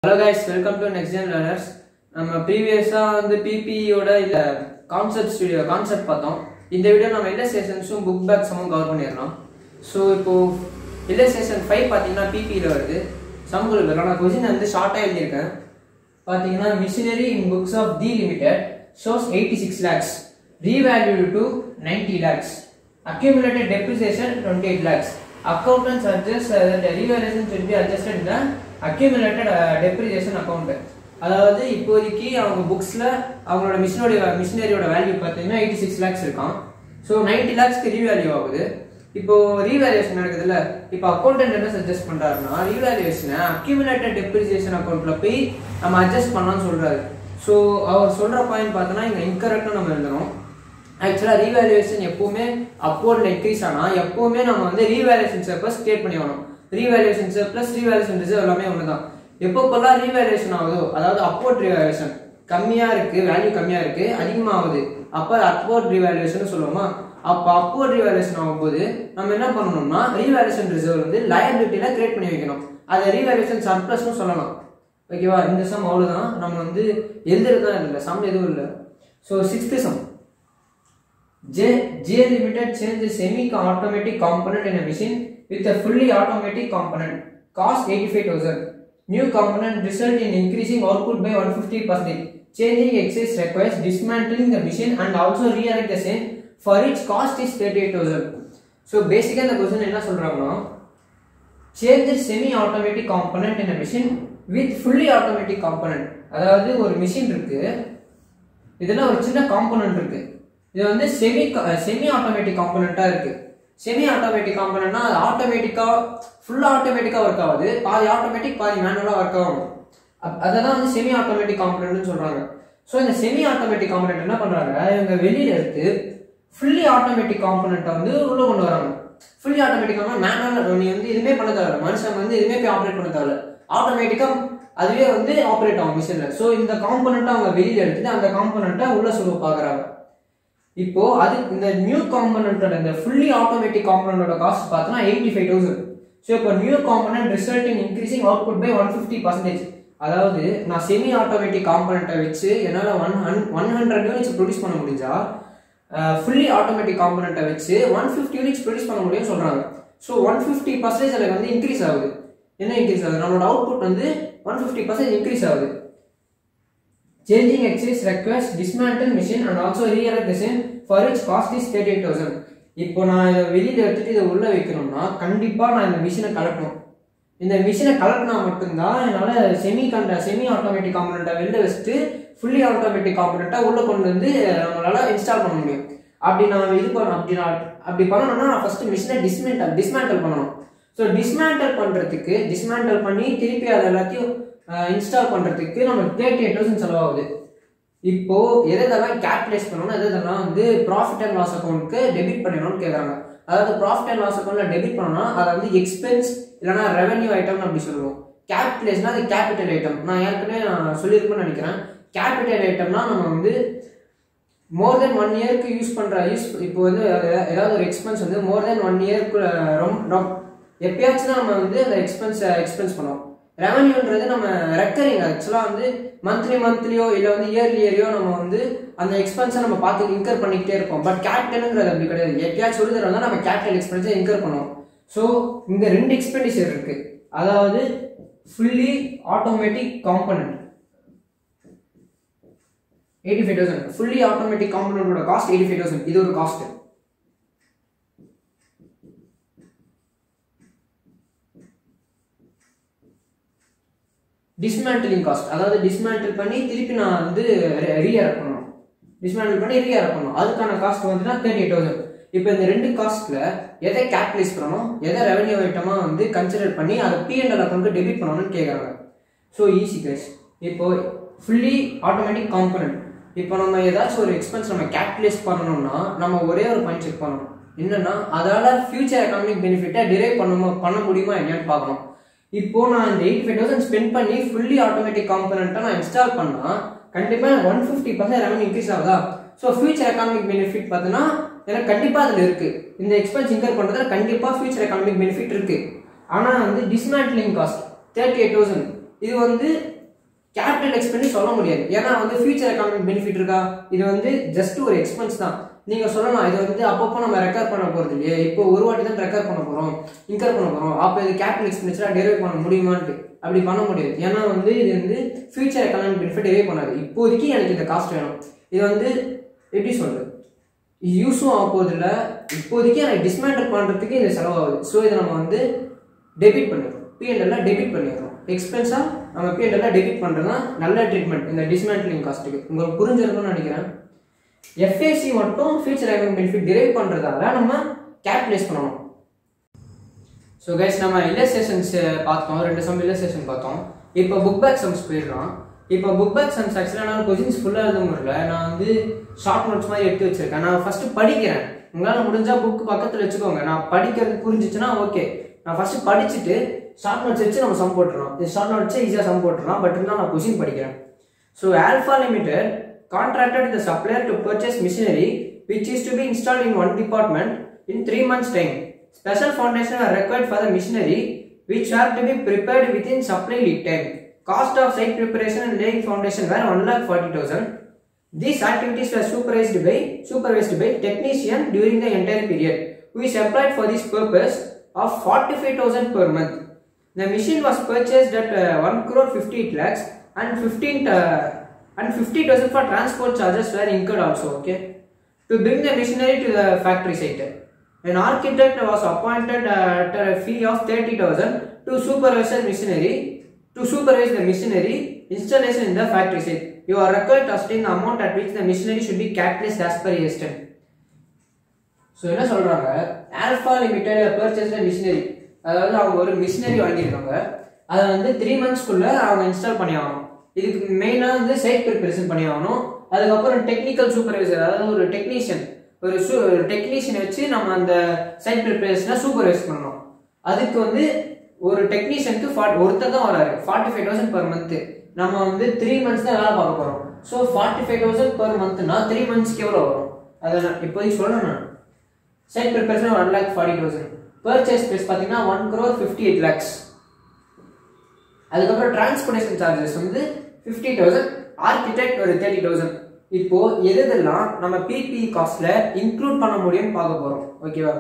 Hello guys, welcome to Next Gen Learners. நம்ம ப்ரீவியஸா PPE-யோட இல்ல concept பார்த்தோம். இந்த வீடியோ நம்ம இல்லஸ்ட்ரேஷன்ஸும் புக் பேக்ஸும் கவர் பண்ணிரலாம். சோ இப்போ இல்லஸ்ட்ரேஷன் 5 பாத்தீங்கன்னா PPE-ல வருது. சம்ங்களுக்கு நான் क्वेश्चन ஷார்ட்டா எழுதி இருக்கேன். பாத்தீங்கன்னா machinery in books of D Limited shows 86 lakhs, revalued to 90 lakhs, accumulated depreciation 28 lakhs. Accountants suggest that the revaluation should be adjusted in the accumulated depreciation account. அதாவது இப்போதைக்கு அவங்க புக்ஸ்ல அவங்களோட மிஷினரியோட வேல்யூ பார்த்தீங்கன்னா 86 lakhs இருக்கான். ஸோ 90 lakhsக்கு ரீவேல்யூ ஆகுது. இப்போ revaluation நடக்குதுல்ல, இப்போ accountant என்ன சஜஸ்ட் பண்றாருன்னா ரீவேல்யூஷனை அக்யூமுலேட்டட் டெப்ரிசியேஷன் அக்கௌண்ட்ல போய் நம்ம அட்ஜஸ்ட் பண்ணலாம்னு சொல்றாரு. ஸோ அவர் சொல்ற பாயிண்ட் பார்த்தோன்னா இங்க இன்கரெக்டா நம்ம எழுதணும். ஆக்சுவலா ரீவேல்யூஷன் எப்பவுமே அப்போர்ட்ல இன்க்ரீஸ் ஆனா எப்பவுமே நம்ம ரீவேல்யூஷன் சர்ப்ளஸ் கிரியேட் பண்ணி ஆகணும். ரீவேல்யூஷன் சர்ப்ளஸ் ரீவேல்யூஷன் ரிசர்வ் எல்லாமே ஒண்ணுதான். எப்பப்பெல்லாம் ரீவேல்யூஷன் ஆகுதோ, அதாவது அப்போர்ட் ரீவேல்யூஷன் கம்மியா இருக்கு, வேல்யூ கம்மியா இருக்கு, அதிகமா ஆகுது, அப்ப அப்போர்ட் ரீவேல்யூஷன் சொல்லுவோமா. அப்ப அப்போர்ட் ரீவேல்யூஷன் ஆகும்போது நம்ம என்ன பண்ணணும்னா ரீவேல்யூஷன் ரிசர்வ் லயபிலிட்டியில கிரியேட் பண்ணி வைக்கணும். அதை ரீவேல்யூஷன் சர்ப்ளஸ்னு சொல்லலாம். ஓகேவா? இந்த சம் அவ்வளவுதான். நம்ம எழுதுறதுதான் இல்லை, சம் எதுவும் இல்லை. So 6th sum. J Limited changed the semi-automatic component in a machine with a fully automatic component. Cost 85,000. New component result in increasing output by 150%. Changing excess requires dismantling the machine and also re-erect the same, for its cost is 38,000. So basically the question enna solranga, change the semi-automatic component in a machine with fully automatic component. அதாவது ஒரு machine இருக்கு, இதெல்லாம் ஒரு சின்ன component இருக்கு. இது semi automatic காம்போனன்ட்டா இருக்கு. Semi automatic காம்போனன்ட்னா அது ஆட்டோமேட்டிக்கா ஃபுல்லா ஆட்டோமேட்டிக்கா ஒர்க் ஆகுது, பாதி ஆட்டோமேட்டிக் பாதி மேனுவலா ஒர்க் ஆகும். அததான் செமி ஆட்டோமேட்டிக் காம்போனன்ட்னு சொல்றாங்க. ஸோ இந்த செமி ஆட்டோமேட்டிக் காம்போனன்ட் என்ன பண்றாங்க, இவங்க வெளியில எடுத்து ஃபுல்லி ஆட்டோமேட்டிக் காம்போனன்ட்டை உள்ள கொண்டு வராங்க. ஃபுல்லி ஆட்டோமேட்டிக் மேனுவல் நீ எதுவுமே பண்ண தேவையில்ல, மனுஷன் எதுவுமே போய் ஆப்ரேட் பண்ண தேவையில்ல, ஆட்டோமேட்டிக்கா அதுவே ஆப்ரேட் ஆகும் மிஷின்ல. ஸோ இந்த காம்போனன்ட்டை அவங்க வெளியில எடுத்துட்டு அந்த காம்போனன்ட்டை உள்ள சொல்ல பாக்குறாங்க. இப்போ அது இந்த நியூ காம்போனன்ட்டோட இந்த ஃபுல்லி ஆட்டோமேட்டிக் காம்போனன்ட்டோட காஸ்ட் பார்த்தா 85,000. ஸோ இப்போ new component result in increasing output by 150%. அதாவது நான் செமி ஆட்டோமேட்டிக் காம்போனன்ட்டை வச்சு என்னால் 100 யூனிட்ஸ் ப்ரொடியூஸ் பண்ண முடிஞ்சா ஃபுல்லி ஆட்டோமேட்டிக் காம்போனன்ட்டை வச்சு 150 யூனிட்ஸ் ப்ரொடியூஸ் பண்ண முடியும்னு சொல்றாங்க. ஸோ 150% எனக்கு இன்க்ரீஸ் ஆகுது. என்ன இன்க்ரீஸ் ஆகுது? நம்மளோட அவுட்புட் 150% இன்க்ரீஸ் ஆகுது. Changing excess requires dismantle machine and also re-erect the same, for which cost is 38,000. இப்போ நான் இதை வெளியில எடுத்துட்டு இதை உள்ள வைக்கணும்னா கண்டிப்பா நான் இந்த மிஷினை கலட்டணும். இந்த மிஷினை கலட்டினா மட்டும்தான் என்னால செமி ஆட்டோமேட்டிக் காம்போனன்ட்டை வெளில வச்சுட்டு ஃபுல்லி ஆட்டோமேட்டிக் காம்போனன்ட்டை உள்ள கொண்டு நம்மளால இன்ஸ்டால் பண்ண முடியும். அப்படி நான் அப்படி பண்ணணும்னா நான் ஃபர்ஸ்ட் மிஷினை டிஸ்மேண்டல் பண்ணணும். ஸோ டிஸ்மேண்டல் பண்ணி திருப்பி அதை எல்லாத்தையும் இன்ஸ்டால் பண்றதுக்கு நமக்கு 38,000 செலவாகுது. இப்போ எதெல்லாம் கேபிட்டலைஸ் பண்ணணும், எதெல்லாம் ப்ராஃபிட் அண்ட் லாஸ் அக்கௌண்ட்க்கு டெபிட் பண்ணிடணும்னு கேட்குறாங்க. அதாவது ப்ராஃபிட் அண்ட் லாஸ் அக்கௌண்ட்ல டெபிட் பண்ணோம்னா அதை எக்ஸ்பென்ஸ் இல்லைனா ரெவன்யூ ஐட்டம் அப்படி சொல்லுவோம். கேபிட்டலைஸ்னா அது கேபிட்டல் ஐட்டம். நான் ஏற்கனவே சொல்லியிருப்பேன்னு நினைக்கிறேன். கேபிட்டல் ஐட்டம்னா நம்ம மோர் தென் 1 இயருக்கு யூஸ் இப்போ ஏதாவது ஒரு எக்ஸ்பென்ஸ் மோர் தென் 1 இயருக்கு எப்பயாச்சும் நம்ம அந்த எக்ஸ்பென்ஸ் பண்ணுவோம். ரெவன்யூன்றது நம்ம ரெக்கரிங், ஆக்சுவலா மந்த்லியோ இல்ல இயர்லியோ நம்ம அந்த எக்ஸ்பென்ஸை நம்ம பார்த்து இன்கர் பண்ணிக்கிட்டே இருப்போம். பட் கேபிட்டல்ங்கிறது அப்படி கிடையாது. எப்பயாச்சும் சொல்லி தரவங்க நம்ம கேபிட்டல் எக்ஸ்பென்ஸை இன்கர் பண்ணுவோம். ஸோ இங்க 2 எக்ஸ்பெண்டிச்சர் இருக்கு. அதாவது fully automatic component 85,000, fully automatic காம்போனன்ட்டோட காஸ்ட் 85,000. இது ஒரு காஸ்ட். டிஸ்மேண்டிலிங் காஸ்ட், அதாவது டிஸ்மேண்டில் பண்ணி திருப்பி நான் ரீஎரக்ட் பண்ணணும். டிஸ்மேண்டில் பண்ணி ரீஎரக்ட் பண்ணணும். அதுக்கான காஸ்ட் 38,000. இப்போ இந்த 2 காஸ்ட்ல எதை கேபிட்டலைஸ் பண்ணணும், எதை ரெவன்யூ ஐட்டமா கன்சிடர் பண்ணி அதை P&L அக்கௌண்ட்க்கு டெபிட் பண்ணணும்னு கேட்குறாங்க. So easy guys. இப்போ ஃபுல்லி ஆட்டோமேட்டிக் காம்போனன்ட், இப்போ நம்ம ஏதாச்சும் ஒரு எக்ஸ்பென்ஸ் நம்ம கேபிட்டலைஸ் பண்ணணும்னா நம்ம ஒரே ஒரு பாயிண்ட் செக் பண்ணணும். என்னன்னா அதால ஃபியூச்சர் எக்கனாமிக் பெனிஃபிட்டை டிரைவ் பண்ண முடியுமா இல்லையான்னு பார்க்கணும். இப்போ நான் இந்த 85,000 ஸ்பெண்ட் பண்ணி ஃபுல்லி ஆட்டோமேட்டிக் காம்போனன்ட்டை நான் இன்ஸ்டால் பண்ணா கண்டிப்பா 150% ரெவன்யூ இன்க்ரீஸ் ஆகுதா? ஸோ ஃபியூச்சர் எக்கனாமிக் பெனிஃபிட் பார்த்தீங்கன்னா எனக்கு கண்டிப்பா அதுல இருக்கு. இந்த எக்ஸ்பென்ஸ் இன்கர் பண்றதுல கண்டிப்பா ஃபியூச்சர் எக்கனாமிக் பெனிஃபிட் இருக்கு. ஆனா டிஸ்மேண்ட்லிங் காஸ்ட் 38,000 இது வந்து கேபிட்டல் எக்ஸ்பென்ஸ் சொல்ல முடியாது. ஏன்னா வந்து ஃபியூச்சர் எக்கானமிக் பெனிஃபிட் இருக்கா, இது வந்து ஜஸ்ட் ஒரு எக்ஸ்பென்ஸ் தான். நீங்க சொல்லலாம் இது வந்து அப்பப்போ நம்ம ரெக்கார்ட் பண்ண போறது இல்லையே, இப்போ ஒரு வாட்டி தான் ரெக்கார்ட் பண்ண போறோம், இன்கர் பண்ண போறோம், அப்போ இது கேபிட்டல் எக்ஸ்பென்டிச்சரா டெரைவ் பண்ண முடியுமான்ட்டு அப்படி பண்ண முடியாது. ஏன்னா வந்து இது வந்து ஃபியூச்சர் எக்கானமிக் பெனிஃபிட் டெரைவ் பண்ணாது. இப்போதைக்கு எனக்கு இந்த காஸ்ட் வேணும், இது வந்து எப்படி சொல்றது, யூஸும் ஆக போகுது இல்லை, இப்போதைக்கு எனக்கு டிஸ்மேண்டில் பண்றதுக்கு இது செலவாகுது. ஸோ இதை நம்ம வந்து டெபிட் பண்ணிடுறோம், P&L டெபிட் பண்ணிடுறோம். எக்ஸ்பென்ஸா நம்ம P&L டெபிட் பண்றதுனா நல்ல ட்ரீட்மெண்ட் இந்த டிஸ்மேண்டிலிங் காஸ்ட்டுக்கு. உங்களுக்கு புரிஞ்சிருக்கும்னு நினைக்கிறேன். FAC மட்டும் ஃபியூச்சர் எக்கானமிக் பெனிஃபிட் டெரைவ் பண்றதால நம்ம கேல்குலேட் பண்ணணும். ஸோ கைஸ் நம்ம இல்லஸ்ட்ரேஷன்ஸ் பார்த்தோம், 2 சம் இல்லஸ்ட்ரேஷன் பார்த்தோம். இப்போ புக் பேக் சம்ஸ் போயிடலாம். இப்போ புக் பேக் சம்ஸ் ஆக்சுவலாக நான் கொஸ்டின்ஸ் ஃபுல்லாக எழுத முடியல, நான் வந்து ஷார்ட் நோட்ஸ் மாதிரி எடுத்து வச்சிருக்கேன். நான் ஃபர்ஸ்ட் படிக்கிறேன், உங்களால் முடிஞ்சா புக் பக்கத்தில் வச்சுக்கோங்க. நான் படிக்கிறது புரிஞ்சிச்சுன்னா ஓகே, நான் ஃபர்ஸ்ட் படிச்சுட்டு ஷார்ட் நோட்ஸ் வச்சு நம்ம சம் போட்டுறோம். இது ஷார்ட் நோட்ஸ் ஈஸியாக சம் போட்டுடலாம், பட் இருந்தால் நான் கொஸ்டின் படிக்கிறேன். So alpha limited contracted the supplier to purchase machinery which is to be installed in one department in 3 months time. Special foundation are required for the machinery which are to be prepared within supply lead time. Cost of site preparation and laying foundation were 1,40,000. These activities were supervised by technician during the entire period, who is employed for this purpose of 45,000 per month. The machine was purchased at 1,58 lakhs and 50,000 for transport charges were incurred also. Okay, to bring the machinery to the factory site, an architect was appointed at a fee of 30,000 to supervise the machinery installation in the factory site. You are required to ascertain the amount at which the machinery should be capitalized as per estimate. So என்ன சொல்றாங்க, alpha limited purchased machinery, அதாவது அவங்க ஒரு machinery வாங்கியிருக்காங்க, அதை வந்து 3 monthsக்குள்ள அவங்க install பண்ணி ஆகணும். இதுக்கு மெயினாக வந்து சைட் ப்ரிப்பரேஷன் பண்ணி ஆகணும். அதுக்கப்புறம் டெக்னிக்கல் சூப்பர்வைசர், அதாவது ஒரு டெக்னீஷியனை வச்சு நம்ம அந்த சைட் ப்ரிப்பரேஷனை சூப்பர்வைஸ் பண்ணணும். அதுக்கு வந்து ஒரு டெக்னீஷியனுக்கு ஒருத்தர் தான் வராரு, 45,000 per month. நம்ம வந்து 3 months தான் வேலை பார்க்க போகிறோம். ஸோ 45,000 per monthனா 3 monthsக்கு எவ்வளோ வரும், அதை நான் இப்போதைக்கு சொல்கிறேன். நான் சைட் ப்ரிப்பரேஷன் 1,40,000, பர்ச்சேஸ் ப்ரைஸ் பார்த்தீங்கன்னா 1,58 lakhs. அதுக்கப்புறம் டிரான்ஸ்போர்டேஷன் சார்ஜஸ் வந்து 50,000, ஆர்கிடெக்ட் ஒரு 30,000. இப்போ எதெல்லாம் நம்ம பிபி காஸ்ட்ல இன்க்ளூட் பண்ண முடியும்னு பார்க்க போறோம். ஓகேவா?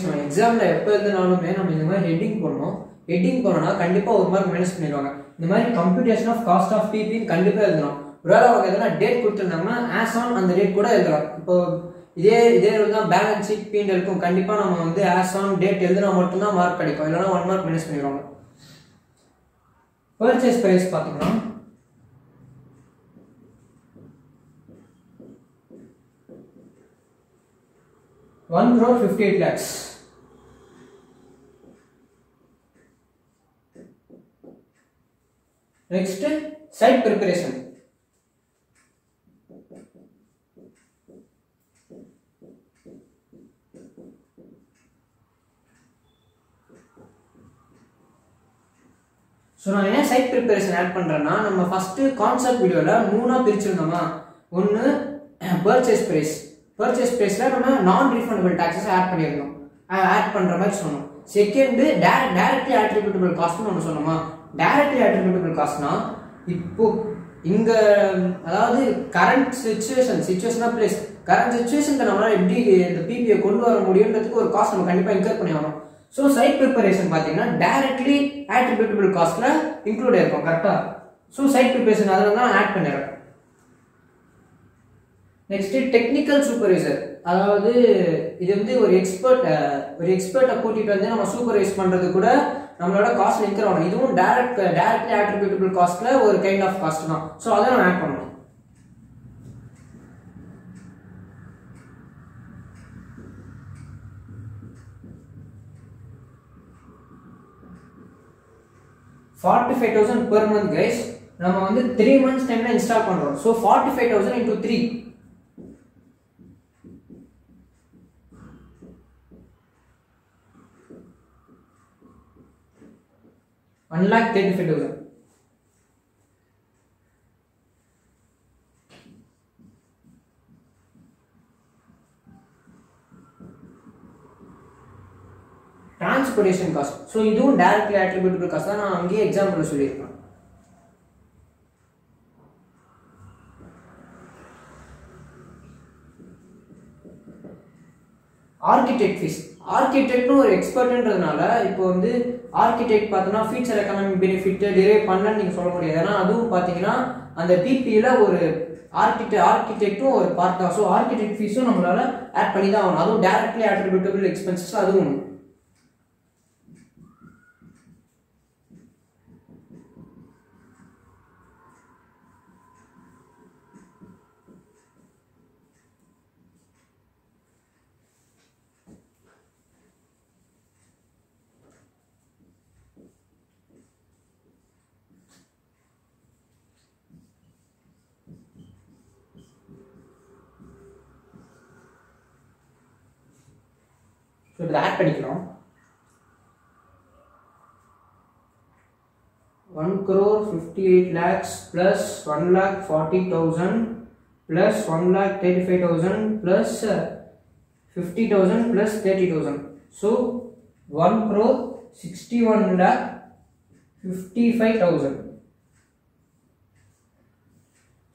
நம்ம எக்ஸாம்ல எப்போ எழுதினாலுமே நம்ம இந்த மாதிரி ஹெட்டிங் பண்ணணும். ஹெட்டிங் பண்ணோம்னா கண்டிப்பா ஒரு மார்க் மைனஸ் பண்ணிடுவாங்க. இந்த மாதிரி computation of cost of PP கண்டிப்பா எழுதணும். ஒருவேளை அவங்க எதனா டேட் கொடுத்துருந்தாங்கன்னா ஆஸ் ஆன் அந்த டேட் கூட எழுதலாம். இப்போ இதே தான் பேலன்ஸ் ஷீட் பீண்ட் இருக்கும். கண்டிப்பா நம்ம வந்து ஆஸ் ஆன் டேட் எழுதினா மட்டும்தான் மார்க் கிடைக்கும், இல்லைன்னா 1 மார்க் மைனஸ் பண்ணிடுவாங்க. பர்ச்சேஸ் பிரைஸ் பார்த்தீங்கன்னா ₹1,58 lakhs. Next, site preparation. So நான் ஏன் சைட் ப்ரிப்பரேஷன் ஆட் பண்ணுறேன்னா, நம்ம ஃபஸ்ட்டு கான்செப்ட் வீடியோவில் 3ஆக பிரிச்சிருந்தோமா. ஒன்று பர்ச்சேஸ் ப்ரைஸில் நம்ம நான் ரீஃபண்டபிள் டாக்ஸஸ் ஆட் பண்ணியிருந்தோம், ஆட் பண்ணுற மாதிரி சொன்னோம். செகண்டு டைரக்ட்லி அட்ரிபியூட்டபிள் காஸ்ட்னு ஒன்று சொன்னோமா. டைரக்ட்லி அட்ரிபியூட்டபிள் காஸ்ட்னா இப்போ இங்கே அதாவது கரண்ட் சிச்சுவேஷனாக பிளேஸ் கரண்ட் சிச்சுவேஷனுக்கு நம்மளால் எப்படி இந்த பிபியை கொண்டு வர முடியுன்றதுக்கு ஒரு காஸ்ட் நம்ம கண்டிப்பாக இன்கர் பண்ணி ஆகணும். ஸோ சைட் ப்ரிப்பரேஷன் பார்த்தீங்கன்னா டைரக்ட்லி அட்ரிபியூட்டபிள் காஸ்ட்ல இன்க்ளூட் ஆயிருக்கும். கரெக்டாக? ஸோ சைட் ப்ரிப்பரேஷன் அதில் தான் ஆட் பண்ணிடுறேன். நெக்ஸ்ட் டெக்னிக்கல் சூப்பர்வைசர், அதாவது இது வந்து ஒரு எக்ஸ்பர்ட்டை கூட்டிட்டு வந்து நம்ம சூப்பர்வைஸ் பண்றது கூட நம்மளோட காஸ்ட் இன்கர் ஆகணும். இதுவும் டைரக்ட்லி அட்ரிபியூட்டபிள் காஸ்ட்ல ஒரு கைண்ட் ஆஃப் காஸ்ட் தான். ஸோ அதை நம்ம ஆட் பண்ணணும். $45,000 per month guys. நம்ம வந்து 3 months டைம்ல இன்ஸ்டால் பண்றோம். So 45,000 into 3 1,35,000. Transportation cost. So இதுவும் directly attributable cost தான், நான் அங்கேயே எக்ஸாம்பிள் சொல்லியிருக்கேன். Architect fees. ஆர்கிடெக்ட்னு ஒரு எக்ஸ்பர்ட்ன்றதுனால இப்போ வந்து ஆர்கிடெக்ட் பார்த்தோன்னா ஃபியூச்சர் எக்கனாமிக் பெனிஃபிட் டிரைவ் பண்ணலன்னு நீங்கள் சொல்ல முடியாது. ஏன்னா அதுவும் பார்த்தீங்கன்னா அந்த பிபியில் ஒரு ஆர்கிடெக்டும் ஒரு பார்ட் தான். ஸோ ஆர்கிடெக்ட் ஃபீஸும் நம்மளால ஆட் பண்ணி தான் ஆகணும். அதுவும் டைரக்ட்லி அட்ரிபியூட்டபிள் எக்ஸ்பென்சஸ் அதுவும் ஒன்று. ஸோ இதில் ஆட் பண்ணிக்கலாம். 1,58 lakhs plus 1,40,000 plus 1,35,000 plus 50,000 plus 30,000. So 1,61,55,000.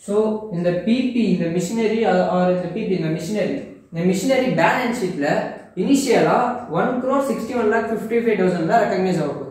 So in the PP, in the machinery or in the PP, in the machinery balance sheet la initially 1,61,55,000 தான் ரெகக்னைஸ் ஆகும்.